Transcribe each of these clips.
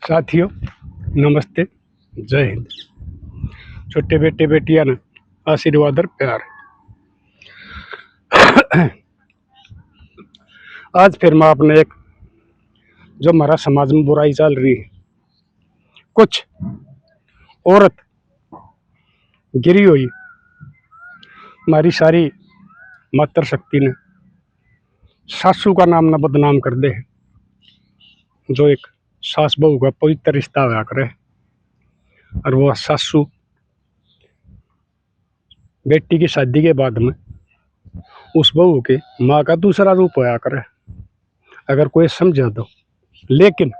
साथियों नमस्ते, जय हिंद। छोटे बेटे बेटियां न आशीर्वाद और प्यार। आज फिर मैं आपने एक जो हमारा समाज में बुराई चल रही है, कुछ औरत गिरी हुई हमारी सारी मातृ शक्ति ने सासू का नाम न बदनाम कर दे। जो एक सास बहू का पवित्र रिश्ता हुआ करे और वो सासू बेटी की शादी के बाद में उस बहू के माँ का दूसरा रूप होया करे, अगर कोई समझे तो। लेकिन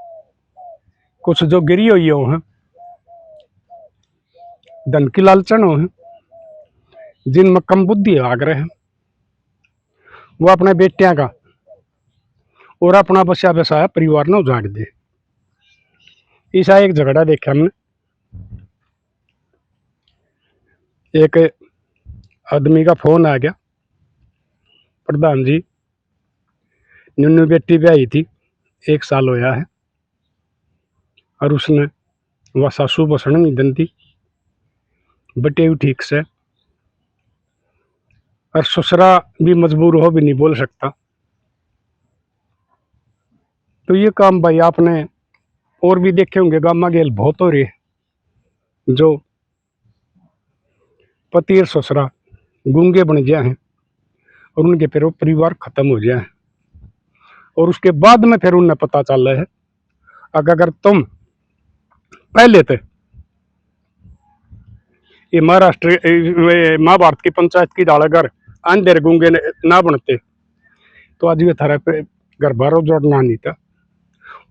कुछ जो गिरी हुई हो हैं, धन की लालचन हो हैं, जिनमें कम बुद्धि आग्रह है, वो अपने बेटियां का और अपना बसा बसाया परिवार न उजाड़ दे। ऐसा एक झगड़ा देखा हमने। एक आदमी का फोन आ गया, प्रधान जी न्यूनू बेटी ब्याही थी, 1 साल होया है और उसने वह सासू बसण नहीं दंती बटे ठीक से, और ससुरा भी मजबूर हो भी नहीं बोल सकता। तो ये काम भाई आपने और भी देखे होंगे, गामा गेल बहुत हो रही है, जो पति और ससुरा गूंगे बन गया है और उनके फिर वो परिवार खत्म हो गया है। और उसके बाद में फिर उन्हें पता चल रहा है अगर तुम पहले थे ये महाभारत की पंचायत की डालागर अंधेर गूंगे ना बनते तो आज ये थारा पे घर बार जोड़ना नहीं था।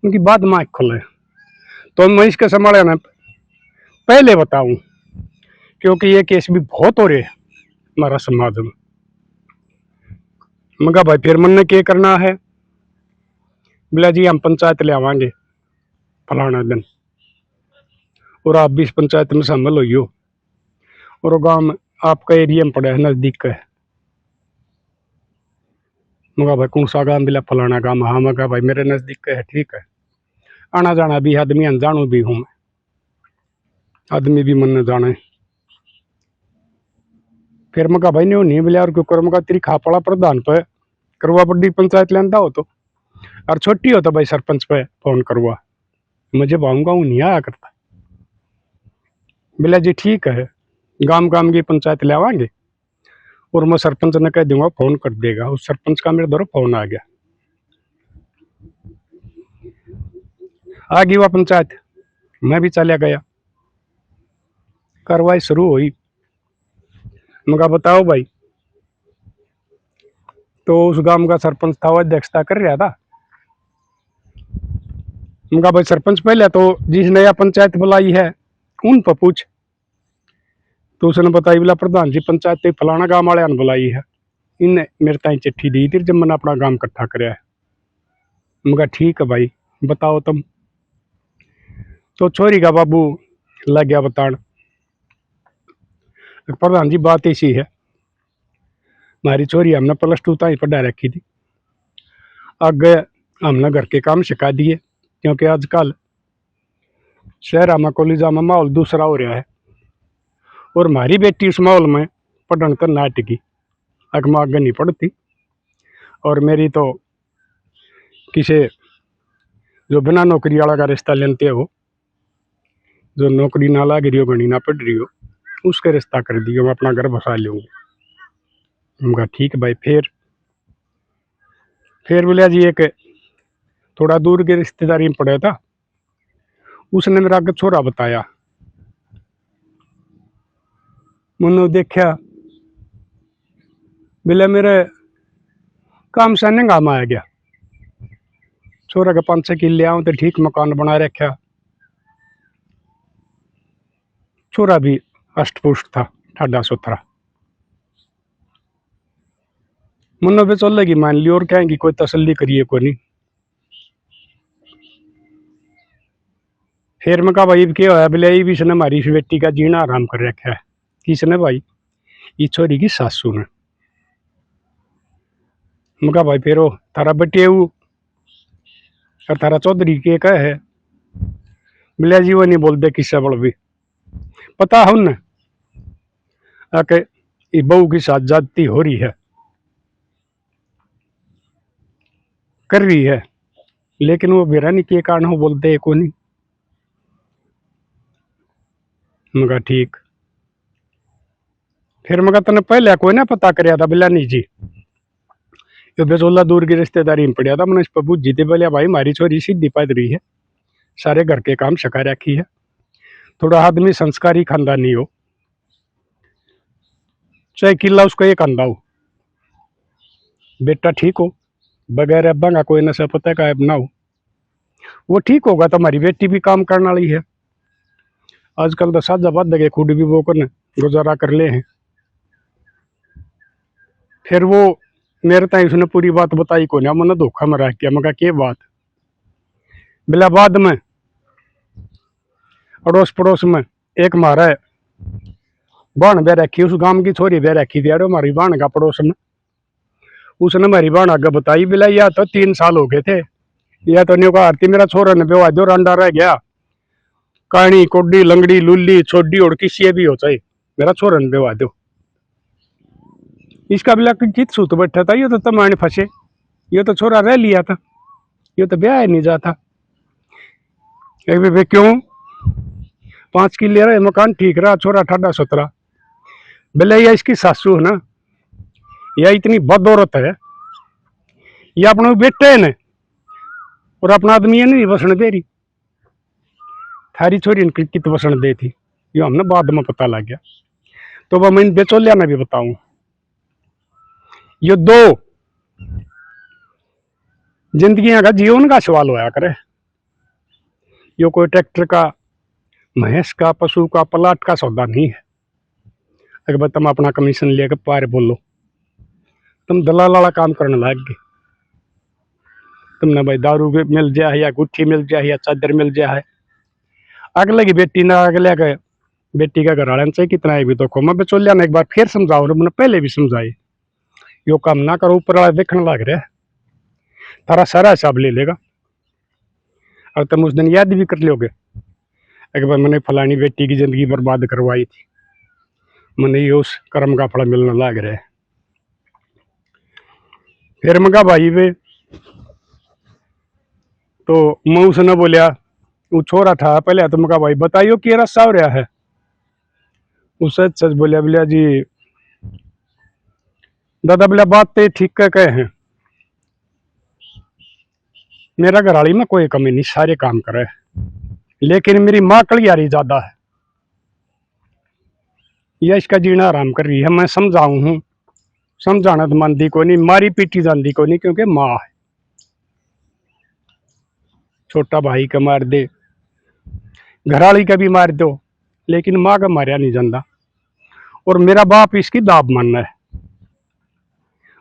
उनकी बात में खुले तो मैं इसके संभाले ना पहले बताऊं, क्योंकि ये केस भी बहुत हो रहे हैं हमारा समाज में। मगर भाई फिर मन ने क्या करना है, बोला जी हम पंचायत ले आवांगे फलाना दिन और आप भी इस पंचायत में शामिल हो और गांव में आपका एरिया में पड़ा है, नजदीक का है। मगा भाई कौन सा गांव? बिला फलाना गांव। हाँ मगा भाई मेरे नजदीक का है, ठीक है। आना जाना भी आदमी अनजानू भी हूं मैं, आदमी भी मन न जाने। फिर मगा भाई ने नहीं मिला और क्यों कर मगा तेरी खापड़ा प्रधान पे करवा बड़ी पंचायत लेंदा हो तो, और छोटी हो तो भाई सरपंच पे फोन करवा, मुझे आऊंगा हूँ नहीं आया करता। बोला जी ठीक है, गांव गांव की पंचायत ले आवांगे और मैं सरपंच ने कह दूंगा फोन कर देगा। उस सरपंच का मेरे दौर फोन आ गया, आ गई वह पंचायत, मैं भी चला गया। कार्रवाई शुरू हुई। मगा बताओ भाई, तो उस गांव का सरपंच था, वो अध्यक्षता कर रहा था। मगा भाई सरपंच पहले तो जिस नया पंचायत बुलाई है उन पर पूछ। तो उसने बताई, बोला प्रधान जी पंचायत फलाना गांव वाले बुलाई है, इनने मेरे ताई चिट्ठी दी थी जब मैंने अपना गांव इकट्ठा कराया है। मगा ठीक है भाई बताओ तुम। तो छोरी का बाबू लग गया बतान, प्रधान जी बात ऐसी है, हमारी छोरी हमने +2 तक ही पढ़ा रखी थी, आगे हमने घर के काम सिखा दिए, क्योंकि आजकल शहर में कॉलेजा में माहौल दूसरा हो रहा है और हमारी बेटी उस माहौल में पढ़ने तो ना टिकी, अगमा आगे नहीं पढ़ती। और मेरी तो किसी जो बिना नौकरी वाला का रिश्ता लेते हो, जो नौकरी ना लग रही हो, घनी ना पढ़ रही हो, उसका रिश्ता कर दिया, मैं अपना घर बसा लूँगी। उनका ठीक भाई। फिर बोलिया जी एक थोड़ा दूर के रिश्तेदारी में पड़ा था, उसने मेरा आगे छोरा बताया, मैंने देखा बोले मेरे काम से काम आ गया, छोरा के 5-6 किले आऊँ तो ठीक मकान बना रखा, छोरा भी अष्ट पुष्ट था, ठाडा सुथरा। मनो भी चलेगी मान ली, और कहेंगी कोई तसल्ली करिए को नहीं। फिर मैं कहा भाई क्या होया? बोले भी इसने हमारी इस बेटी का जीना आराम कर रखा है। किसने भाई? ये छोरी की सासू ने। मैं कहा भाई फिर थारा बटिया और थारा चौधरी के कह है, बोलिया जी वो नहीं बोलते किस्सा बड़ भी पता है उन्हें आके ये बहू की साथ जाती हो रही है, कर रही है, लेकिन वो बेरानी के कारण हो बोलते है को नहीं। मगा ठीक, फिर मगा तने पहले कोई ना पता करया था बिला नहीं जी, यो बेचोला दूर की रिश्तेदारी में पड़ा था। मैंने इस पर बुझी थी, बोलिया भाई हमारी छोरी सीधी पैद रही है, सारे घर के काम सिखा रखी है, थोड़ा आदमी संस्कारी खानदानी हो, चाहे किला उसको एक अंधा हो, बेटा ठीक हो, बगैर अब्बा का कोई नशा पता का ना हो, वो ठीक होगा तो हमारी बेटी भी काम करने वाली है। आजकल तो साजा बाद लगे खुद भी वो कर गुजारा कर ले हैं। फिर वो मेरे ताई उसने पूरी बात बताई को ना, मैंने धोखा में रख किया। मगर के बात बिला बाद में अड़ोस पड़ोस में एक मारा बहन बह रखी, उस गांव की छोरी बह रखी थी, अरे हमारी बहन का पड़ोस में, उसने हमारी बहन आगे बताई, बिला या तो 3 साल हो गए थे, या तो नहीं कहा आरती मेरा छोरा ने बेवा दो रंडा रह गया, काणी कोडी लंगड़ी लुल्ली छोडी और किसी भी हो चाहे मेरा छोरा ने बेवा दो। इसका बिला कित सूत बैठा था, ये तो तमाने फंसे, ये तो छोरा रह लिया था, ये तो ब्याह नहीं जाता। क्यों 5 किले रहे मकान ठीक रहा, छोरा ठाडा सुतरा। बोले या इसकी सासू है ना, या इतनी बदौरत है, या अपना बेटे है न और अपना आदमी है नहीं बसने दे रही, थारी छोरी ने कित बसने दे थी, यो हमने बाद में पता लग गया। तो वह मैं बेचोलिया में भी बताऊं, ये 2 जिंदगियां का जीवन का सवाल होया करे, यो कोई ट्रैक्टर का, भैंस का, पशु का, प्लाट का सौदा नहीं है। अगर तुम अपना कमीशन लेकर पार बोलो, तुम दलाल वाला काम करने लग गए, तुमने भाई दारू मिल जाए या गुट्ठी मिल जाए या चादर मिल जाए, अगले की बेटी ना अगले के बेटी का घर वाले चाहिए कितना भी तो मैं बेचोलिया ने एक बार फिर समझाओ, मैंने पहले भी समझाई, यो काम ना करो, ऊपर वाला देखने लग रहा है, तारा सारा हिसाब ले लेगा और तुम उस दिन याद भी कर लोगे एक बार मैंने फलानी बेटी की जिंदगी बर्बाद करवाई थी, मैंने ये उस कर्म का फल मिलने लग रहा है। फिर मगा भाई वे तो मैं उसने बोलिया, वो छोरा था पहले, तो मगा भाई बताइयो कि रस्सा हो रहा है, उससे सच बोलिया, बोलिया जी दादा बोलिया बात तो ठीक कहे हैं, मेरा घराली में कोई कमी नहीं, सारे काम करे, लेकिन मेरी माँ कलियारी ज्यादा है, यह इसका जीना आराम कर रही है। मैं समझाऊं हूँ, समझाना तो मानती को नहीं, मारी पीटी जानती को नहीं, क्योंकि माँ है, छोटा भाई का मार दे, घराली का भी मार दो, लेकिन माँ का मारिया नहीं जाता। और मेरा बाप इसकी दाब मानना है,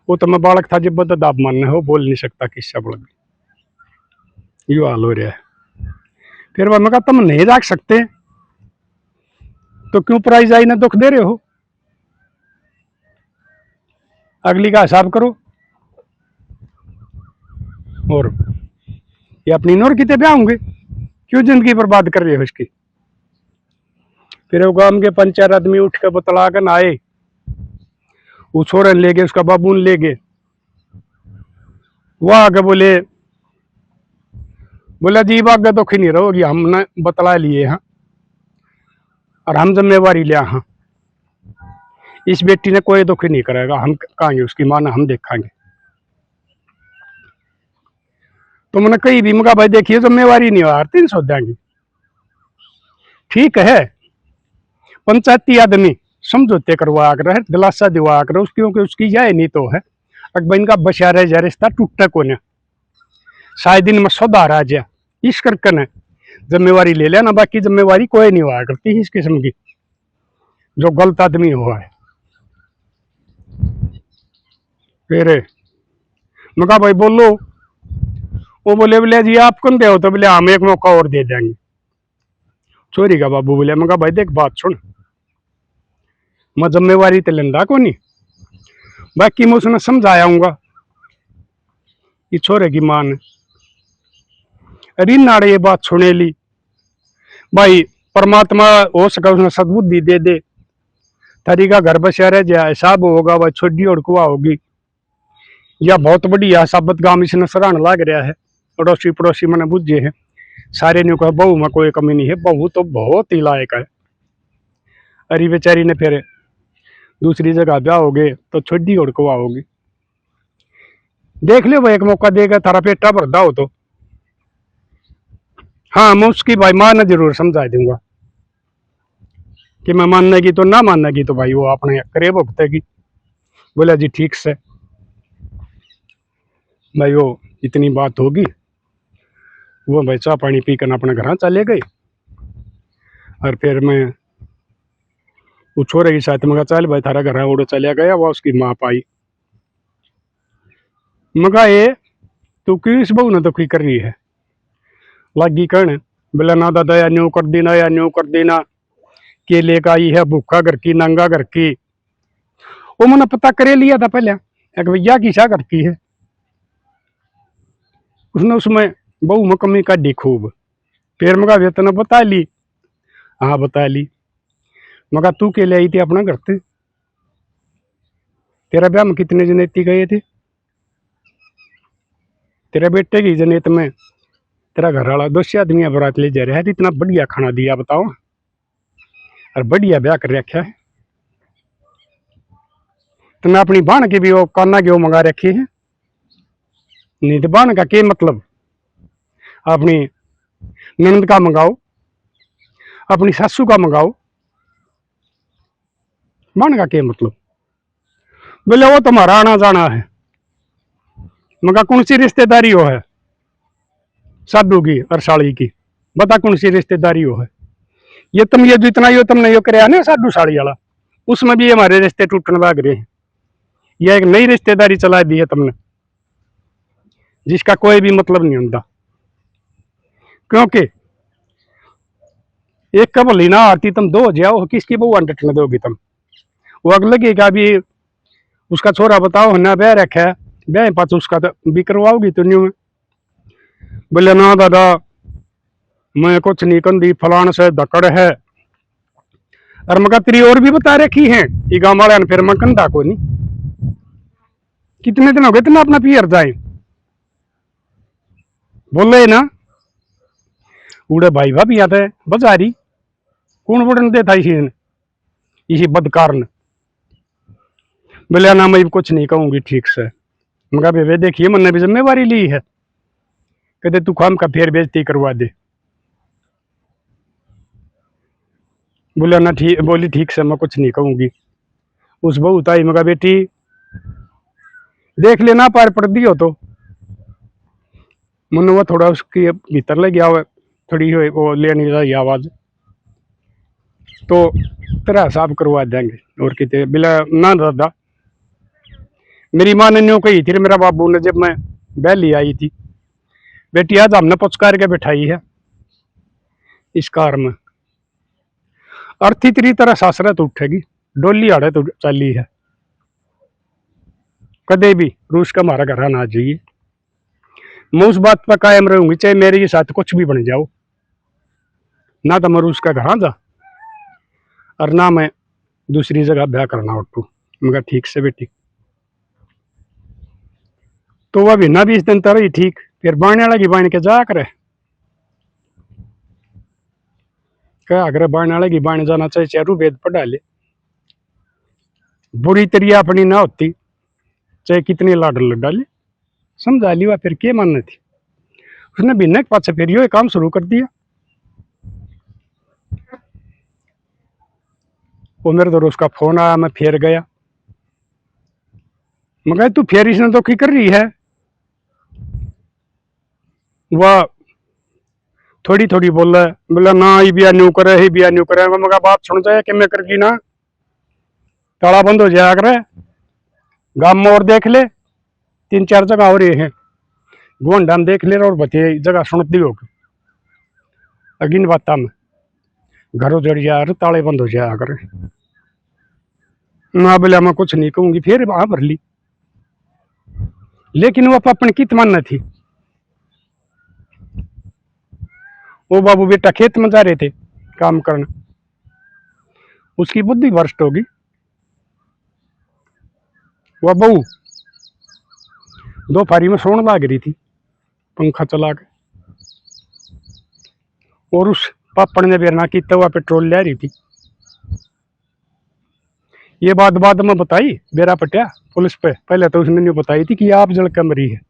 वो तो मैं बालक था जब तो दाब मानना है, वो बोल नहीं सकता किस्सा बोल, यो हाल हो रहा है। फिर मैं कहा तुम नहीं रख सकते तो क्यों प्राइज आई ना दुख दे रहे हो, अगली का हिसाब करो, और ये अपनी नौर कितने ब्याह होंगे, क्यों जिंदगी बर्बाद कर रहे हो इसकी। फिर वो गांव के 5-4 आदमी उठ कर बतला कर आए, वो छोरे ले गए, उसका बाबू ले गए, वो आगे बोले, बोला जी आगे तो नहीं रहोगी, हमने बतला लिए हैं और हम जिम्मेवारी लिया हाँ, इस बेटी ने कोई दुख नहीं करेगा, हम कहेंगे उसकी मां ना हम देखेंगे। तो मैंने कही भी मगा भाई देखिए जिम्मेवारी नहीं हो 300 देंगे, ठीक है, पंचायती आदमी समझौते करवा कर दिलासा दिवा कर उसकी, क्योंकि उसकी यह नहीं तो है अकबर इनका बचा रह जा रिश्ता टूटा को न, शायद दिन में सुधार आ जाए, इस करके न जिम्मेवारी ले लेना, बाकी जिम्मेवारी कोई नहीं हुआ करती इस किस्म की, जो गलत आदमी हुआ है। फिर मैं कहा भाई बोलो, वो बोले बोले जी आप कौन दे हो, तो बोले हम एक मौका और दे देंगे। चोरी का बाबू बोले, मैं कहा भाई देख बात सुन, मैं जिम्मेवारी तो लेंदा को नहीं, बाकी मैं उसने समझायाऊंगा कि छोरे की मां ने अरे नाड़े ये बात सुने ली, भाई परमात्मा हो सका उसने सद्बुद्धि दे दे, थारी का घर बसा रह जाए, हिसाब होगा वह छोटी और कुआ होगी, या बहुत बढ़िया साबत गांव इसने सराहना लाग रहा है। अड़ोसी पड़ोसी मैंने बुझे हैं सारे ने कहा बहू में कोई कमी नहीं है, बहू तो बहुत ही लायक है। अरे बेचारी ने फिर दूसरी जगह ब्याह हो गए तो छोटी और कुआ होगी। देख लो भाई, एक मौका देगा थारा पेटा भरदा हो तो। हाँ मैं उसकी भाई मां ने जरूर समझा दूंगा कि मैं मानेगी तो ना मानेगी तो भाई वो अपने करे भुगतेगी। बोला जी ठीक से भाई, वो इतनी बात होगी। वो भाई चाह पानी पी कर अपने घर चले गए। और फिर मैं वो छोरे की साथ मगा चल भाई थारा घर उड़ो चलिया गया। वो उसकी माँ पाई, मगा ये तू क्यों इस बहू ने तो की कर रही है। लगी कहने, बोला ना दादा या न्यू कर देना या न्यू कर देना, के लेकर आई है भूखा घर की नंगा घर की। वो मैंने पता करे लिया था पहले एक भैया की सा घर की है। उसने उसमें बहू में कमी काटी खूब। फिर मगा वेतन बता ली, हाँ बता ली। मगा तू के ले आई थी अपना घर से, तेरा ब्याह में कितने जनेती गए थे। तेरे बेटे की जनेत में तेरा घर वाला 200 आदमी बारात ले जा रहा है, इतना बढ़िया खाना दिया बताओ, और बढ़िया ब्याह कर रखा है। तो मैं अपनी बहन की भी वो काना की वो मंगा रखी है। नहीं तो बहन का क्या मतलब, अपनी ननद का मंगाओ, अपनी सासू का मंगाओ, बहन का क्या मतलब। बोले वो तुम्हारा आना जाना है। मगा कौन सी रिश्तेदारी हो है साधु की और साड़ी की, बता कौन सी रिश्तेदारी हो है। ये तुम ये जितना यो तुमने यो कराया ना साधु साड़ी वाला, उसमें भी हमारे रिश्ते टूटने लग रहे हैं। यह एक नई रिश्तेदारी चला दी है तुमने, जिसका कोई भी मतलब नहीं होता। क्योंकि एक कबल ही ना आती तुम दो हो जाओ, किसकी बहू डटने दोगी तुम। वो अगले की का भी उसका छोरा बताओ ना ब्याह रखा है, ब्याह पास उसका तो भी करवाओगी तो न्यू। बोले ना दादा मैं कुछ नहीं कंदी, फलान से धकड़ है। और मगर तेरी और भी बता रखी है ये गाँव वाले ने, फिर मैं कंधा को नहीं। कितने दिन हो गए तुम अपना पियर जाए बोले ना। उड़े भाई भाभी आते बाजारी कौन बुढ़न देता इसी बदकार ने। बोले ना मैं कुछ नहीं कहूंगी ठीक से। मगर बेबे देखिए मैंने भी जिम्मेवारी ली है, कहते तू खाम का फेर बेजती करवा दे। बोला ना ठीक, बोली ठीक से मैं कुछ नहीं कहूंगी। उस बहू ताई मगा बेटी देख लेना पार पड़ दी हो तो। मन वो थोड़ा उसकी भीतर ले गया, थोड़ी वो लेनी चाहिए आवाज, तो तेरा हिसाब करवा देंगे। और कितने बिला ना दादा, मेरी माँ ने न्यू कही थी, मेरा बाबू ने जब मैं बहली आई थी, बेटी आज हमने पुचकार के बैठाई है इस कार में, अर्थी तेरी तरह सासरा तो उठेगी, डोली आड़े तो चली है, कदे भी रूस का हमारा घर ना आ जाइए। मैं उस बात पर कायम रहूंगी चाहे मेरे साथ कुछ भी बन जाओ, ना तो मैं रूस का घर जा और ना मैं दूसरी जगह ब्याह करना उठू। मगर ठीक से बेटी, तो वह भी ना 20 दिन तरह ठीक, फिर बाने वाला की बाण के जा करे, क्या अगर बाण वाले की बाण जाना चाहिए चारू वेद पढ़ा ले। बुरी तरिया अपनी ना होती चाहे कितनी लाड लड्डा ले, समझा ली वह फिर क्या मानना थी। उसने बिना के पास फिर यो काम शुरू कर दिया। वो मेरे तो उसका फोन आया, मैं फिर गया। मगर तू फिर इसने तो की कर रही है। वह थोड़ी थोड़ी बोला, बोला ना ही बिया न्यू करे ही बिया न्यू करे। मगर बात सुन जाए कि मैं करगी ना ताला बंद हो जाया करे। गांव में और देख ले 3-4 जगह हो रही है, गोंडा में देख ले और बते जगह सुनती होगी। अगिन बात में घरों जड़ जाया ताले बंद हो जाया करे। ना बोला मैं कुछ नहीं कहूंगी, फिर वहां भर ली। लेकिन वो अपन कित मानना थी। वो बाबू बेटा खेत में जा रहे थे, काम करना, उसकी बुद्धि भ्रष्ट होगी। वह बहू दोपहरी में सोने लाग रही थी पंखा चला के, और उस पापड़ ने बेरना की तवा पेट्रोल ले रही थी। ये बात बाद में बताई बेरा पटिया पुलिस पे, पहले तो उसने नहीं बताई थी कि आप जल के मरी है।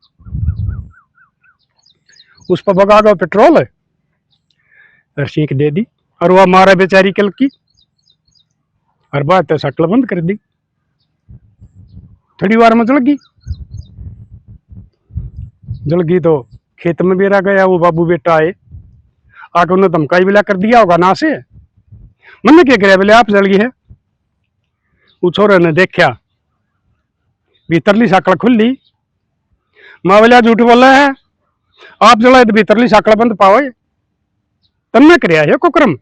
उस पर भगा गया पेट्रोल और सीख दे दी, और वह मारा बेचारी कल की, और बात तो शक्ल बंद कर दी। थोड़ी बार में जल गई तो खेत में बेरा गया। वो बाबू बेटा आए, आके उन्हें धमकाई बिला कर दिया होगा ना से, मैंने क्या करे बोले आप जल गई है। वो छोरे ने देखा भीतरली साकड़ खुली, माँ बोलिया झूठ बोला है, आप जला तो भीतरली साकड़ बंद पाओ, तमने कर है कुक्रम।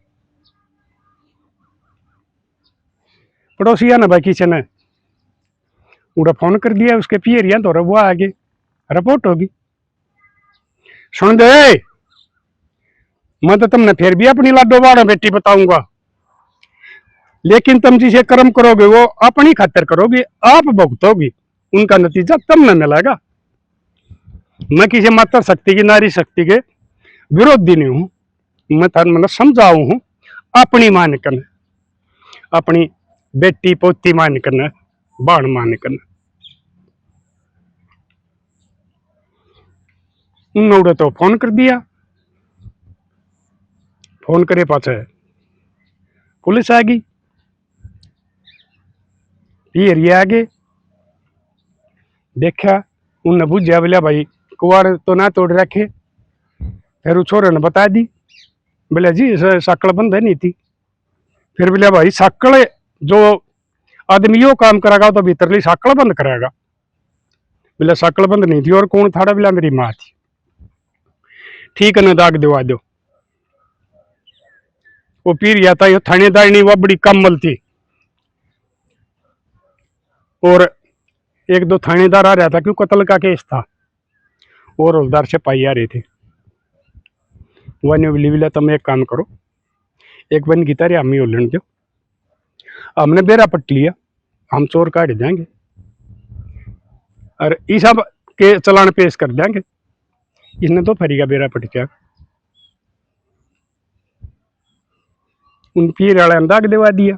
पड़ोसिया ने भाई किसी ने उड़ा फोन कर दिया उसके पियरिया, तो वो आगे रिपोर्ट होगी। सुन दे, मैं तो तुमने फिर भी अपनी लाडो बाड़ा बेटी बताऊंगा, लेकिन तुम जिसे कर्म करोगे वो अपनी खातिर करोगे, आप भुगतोगे, उनका नतीजा तुमने मिलेगा। मैं किसी मात्र शक्ति की, नारी शक्ति के विरोधी नहीं हूं, मैं थान मन समझाऊ हूं, अपनी मान करना, अपनी बेटी पोती मान करना, बाण मान करना। उन्होंने तो फोन कर दिया, फोन करे पाछे पुलिस आ गई, ये आगे देखा, उन्हें बुझा बोलिया भाई कुआर तो ना तोड़ रखे। फिर उस छोरे ने बता दी, बोले जी साकड़ बंद है नहीं थी। फिर बोलिया भाई साकड़ जो आदमी यो काम करेगा तो भीतरली साकड़ बंद करेगा। बोले साकड़ बंद नहीं थी, और कौन था? बोला मेरी माँ थी। ठीक है, न दाग दिवा दो। वो पीर गया था, थानेदार नहीं, वह बड़ी कमल थी, और एक दो थानेदार आ रहा था क्यों कत्ल का केस था, और हौलदार से पाई आ रहे थे। वन बोली तुम एक काम करो, एक बन की तरह हम ही उलझन दो, हमने बेरा पट लिया, हम चोर काट देंगे और इस सब के चलान पेश कर देंगे। इसने तो फरी का बेरा पट गया, उन पीर वाले अंदाज दिवा दिया।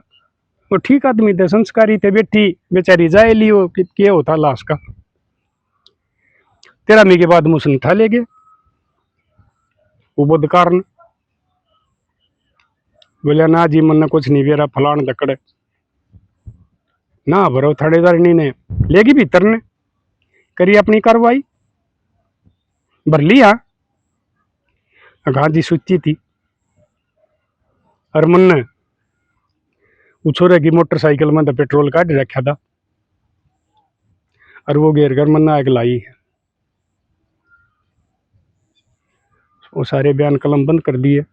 वो ठीक आदमी थे, संस्कारी थे, बेटी बेचारी जाए लियो क्या होता लाश का। 13 मई के बाद मुझसे उठा ले गए वो बुधकार ने। बोलिया ना जी मन कुछ नहीं बेरा फलान दकड़े ना भरो, थानेदार ने लेगी भीतर ने करी अपनी कार्रवाई, भर लिया। गांधी सुची थी, और मन वो छोरे की मोटरसाइकिल में तो पेट्रोल काट रखा था, और वो घेर कर मन आग लाई। वो सारे बयान कलम बंद कर दिए।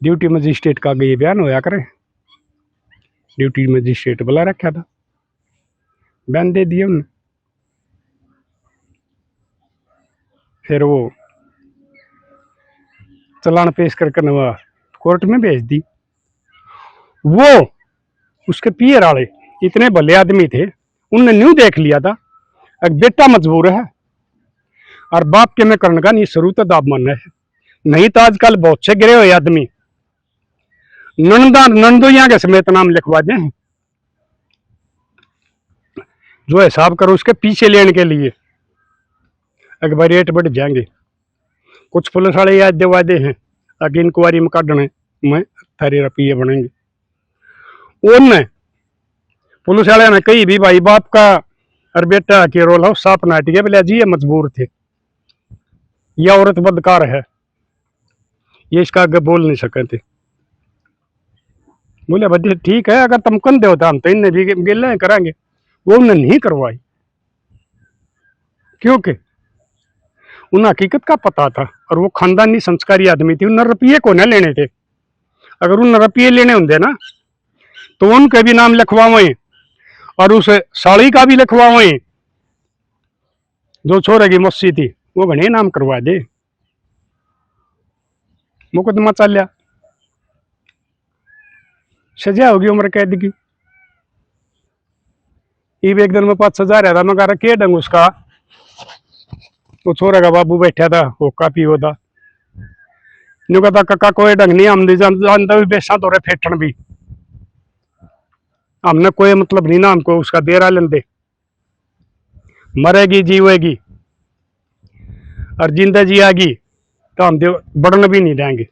ड्यूटी मजिस्ट्रेट का ये बयान होया करे, ड्यूटी मजिस्ट्रेट बुला रखा था, बयान दे दिए उन्हें। फिर वो चलान पेश करके नवा कोर्ट में भेज दी। वो उसके पियर वाले इतने भले आदमी थे, उनने न्यू देख लिया था एक बेटा मजबूर है और बाप के में करने का नहीं शुरू तो दाब मन है। नहीं तो आजकल बहुत से गिरे हुए आदमी नंदोइया के समेत नाम लिखवा दें, जो हिसाब करो उसके पीछे लेने के लिए एक बार रेट बढ़ जाएंगे। कुछ पुलिस वाले याद दिवादे हैं आगे इंक्वायरी में काटने में थारे रुपये बनेंगे। उनने पुलिस वाले ने कही भी भाई बाप का और बेटा के रोल हो साफ नाट गया, बोले जी ये मजबूर थे, यह औरत बदकार है, ये इसका आगे बोल नहीं सके थे। बोले भाई ठीक है, अगर तुम कंधे होता हम तो इन्हें भी गिले कराएंगे। वो उन्हें नहीं करवाई, क्योंकि उन्हें हकीकत का पता था, और वो खानदानी संस्कारी आदमी थी, उन्हें रुपये को न लेने थे। अगर उन्हें रुपये लेने होंगे ना तो उनके भी नाम लिखवावे और उस साड़ी का भी लिखवावे, जो छोरे की मस्सी थी वो घने नाम करवा दे। मुकदमा चल लिया, सजा होगी उम्र कैद की। इब एक दिन में 5 सजा रहा था, मैं कह रहा के डंग उसका, वो छोरा का बाबू बैठा था, वो काफी होता न्यू कहता कक्का कोई ढंग नहीं, हम जानता भी बेसा तो रहे फेटन भी, हमने कोई मतलब नहीं ना, हमको उसका देरा लेंदे, मरेगी जीवेगी और जिंदा जियागी तो हम बढ़न भी नहीं देंगे।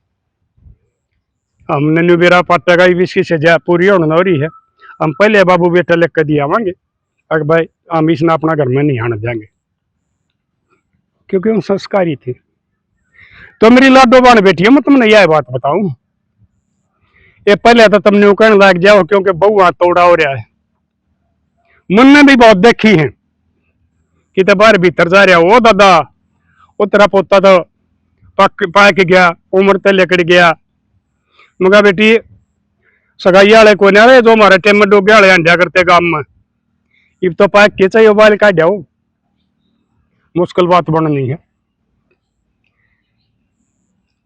हमने न्यू बेरा पाटा का इसकी सजा पूरी होने हो रही है, हम पहले बाबू बेटा लिख कर दिए आवांगे, अगर भाई हम इसने अपना घर में नहीं आने देंगे, क्योंकि हम संस्कारी थे। तो मेरी लाडो बान बेटी है, मैं तुमने यह बात बताऊं, ये पहले तो तुमने कहने लग जाओ क्योंकि बहू हाथ तोड़ा हो रहा है, मुन्ने भी बहुत देखी है कि तो बाहर भीतर जा रहा, वो दादा वो तेरा पोता तो पाक गया, उम्र ते लेकड़ गया, मगा बेटी सगाई वाले को ना जो हमारे टेम डोगे वाले अंडा करते काम में, इब तो पाक के चाहिए बाल काट जाओ, मुश्किल बात बननी है।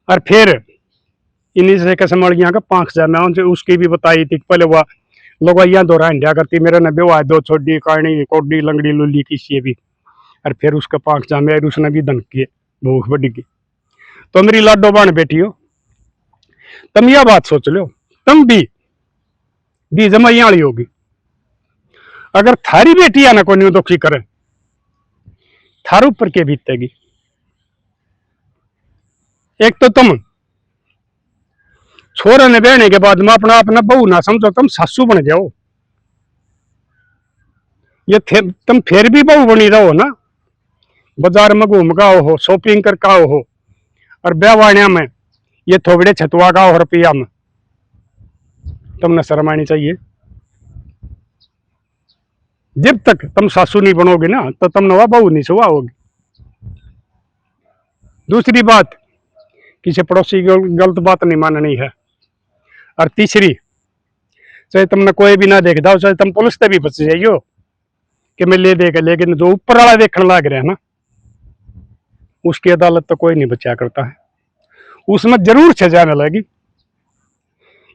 और फिर इन्हीं से कसमड़ियाँ का 5 जाना उनसे उसकी भी बताई थी, पहले वह लगवाइया दौरा इंडिया करती, मेरे ने बेवा 2 छोड़ी काणी कोडी लंगड़ी लुली किसी भी, और फिर उसका 5 जामे और उसने भी धन किए भूख बढ़ी की। तो मेरी लाडो बाण बेटी हो, तुम यह बात सोच लो, तुम भी जमाइया वाली होगी, अगर थारी बेटी आना को न्यू दुखी करे, थारू ऊपर के बीतेगी। एक तो तुम छोरा ने बहने के बाद में अपना अपना बहू ना समझो, तुम सासू बन जाओ, ये तुम फिर भी बहू बनी रहो ना, बाजार में घूम का हो, शॉपिंग कर का हो, और ब्यावाणिया में ये थोबड़े छतुआ का हो रुपया में, तुमने शर्म आनी चाहिए। जब तक तुम सासू नहीं बनोगे ना, तो तुम नवा बहू नहीं सुहा होगी। दूसरी बात, किसी पड़ोसी की गलत बात नहीं माननी है। और तीसरी, चाहे तुमने कोई भी ना देखता हो, चाहे तुम पुलिस से भी बच जाइयो कि मैं ले देगा, लेकिन जो ऊपर वाला देखने लग रहा है ना, उसकी अदालत तो कोई नहीं बचा करता है, उसमें जरूर सजा मिलेगी।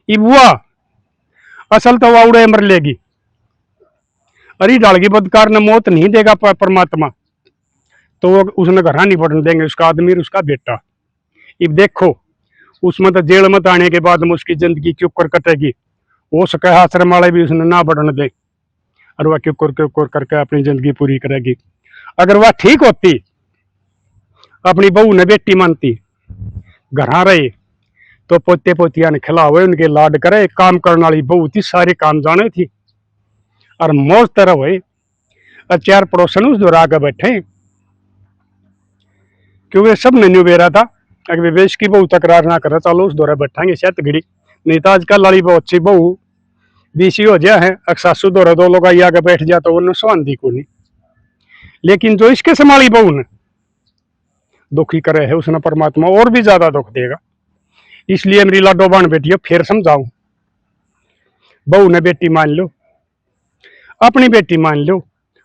इबुआ असल तो वाउड़े मर लेगी, अरे डालगी बदकार ने मौत नहीं देगा परमात्मा, तो वो उसने घर नहीं बढ़ने देंगे, उसका आदमी उसका बेटा। इब देखो उसमें तो जेल में आने के बाद में उसकी जिंदगी क्यों कर कटेगी, हो सके आश्रम वाले भी उसने ना बढ़ने दे, और वह क्यों कर करके अपनी जिंदगी पूरी करेगी। अगर वह ठीक होती, अपनी बहू ने बेटी मानती, घर रहे, तो पोते पोतिया ने खिलावे, उनके लाड करे, काम करने वाली बहू थी, सारे काम जाने थी, और मौज तरह हुए, और 4 पड़ोसन उस दौरा के बैठे, क्योंकि सब ने न्यू बेरा था, अगर विवेश की बहू तकरार ना करे, चलो उस दौरा बैठाएंगे शायद घड़ी, नहीं तो आजकल वाली बहुत अच्छी बहू बीसी हो जाए है, अगर सासू दौरा 2 लोग आगे बैठ जाए तो उन्हें स्वांधी को नहीं, लेकिन जो इसके संभाली बहू ने दुखी करे है, उसने परमात्मा और भी ज्यादा दुख देगा। इसलिए मेरी लाडो बाण बेटियों, फिर समझाऊं, बहू ने बेटी मान लो, अपनी बेटी मान लो,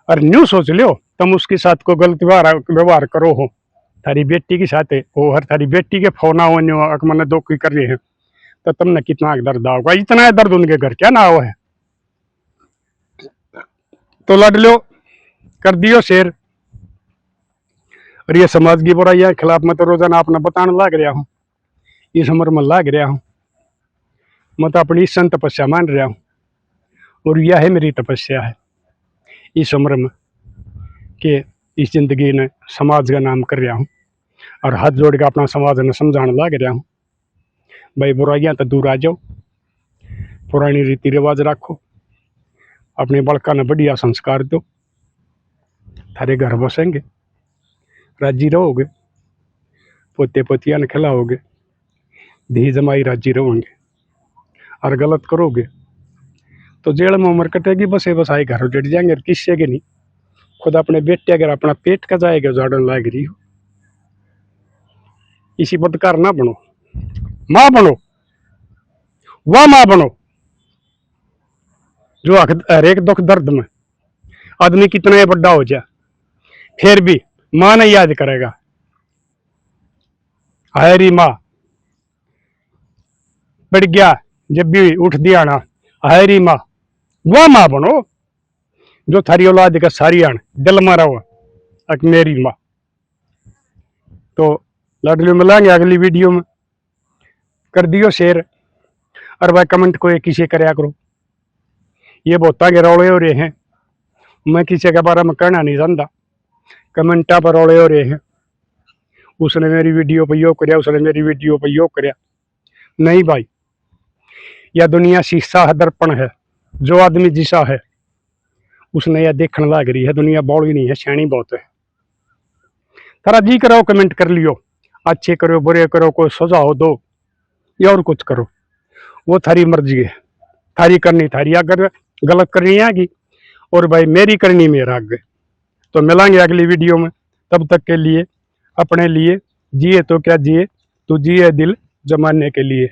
और न्यू सोच लो तुम उसके साथ को गलत व्यवहार करो हो, थारी बेटी के साथ हो, हर थारी बेटी के फोन आओ मैंने दुखी कर रहे हैं, तो तुमने कितना दर्द आओगा, इतना दर्द उनके घर क्या ना हो है, तो लड़ लो, कर दियो शेर। और ये समाज की बुराइयां के खिलाफ मैं तो रोजाना अपना बताने लग रहा हूँ, इस उम्र में लग रहा हूँ, मैं तो अपनी संत तपस्या मान रहा हूँ, और यह है मेरी तपस्या है इस उम्र में, कि इस जिंदगी ने समाज का नाम कर रहा हूँ, और हाथ जोड़ के अपना समाज ने समझाने लग रहा हूँ, भाई बुराइयां तो दूर आ जाओ, पुरानी रीति रिवाज रखो, अपने बड़का ने बढ़िया संस्कार दो, थारे घर बसेंगे, राजी रहोगे, पोते पोतिया ने खिलाओगे, धी जमाई राजी रहोगे, और गलत करोगे तो जेल में उम्र कटेगी, बसे बसाए घर उजड़ जाएंगे, किससे के नहीं, खुद अपने बेटे अगर अपना पेट का जाएगा झाड़न लाग रही हो, इसी बदकार ना बनो, माँ बनो, वह माँ बनो जो हर एक दुख दर्द में आदमी कितना बड़ा हो जाए फिर भी माँ ने याद करेगा, हरी माँ बढ़ गया जब भी उठ दिया ना, हरी माँ वह माँ बनो जो थारी औलाद का सारी आन दिल में रहो, अक मेरी माँ। तो लाडली मिलांगे अगली वीडियो में, कर दियो शेयर और भाई कमेंट को एक किसी करया करो। ये बहुता के रौले हो रहे हैं, मैं किसी के बारे में कहना नहीं जानता, कमेंटा पर रौले हो रहे हैं, उसने मेरी वीडियो पर यो करया, उसने मेरी वीडियो पर यो करया। नहीं भाई, यह दुनिया शीशा है, दर्पण है, जो आदमी जिसा है उसने यह देखने लग रही है। दुनिया बौड़ी नहीं है, श्याणी बहुत है। तारा जी करो कमेंट कर लियो, अच्छे करो बुरे करो, कोई सुझाव दो या और कुछ करो, वो थारी मर्जी है, थारी करनी थारी, अगर गलत करनी आएगी और भाई मेरी करनी मेरा आगे। तो मिलेंगे अगली वीडियो में, तब तक के लिए अपने लिए जिए तो क्या जिए, तू जिए दिल जमाने के लिए।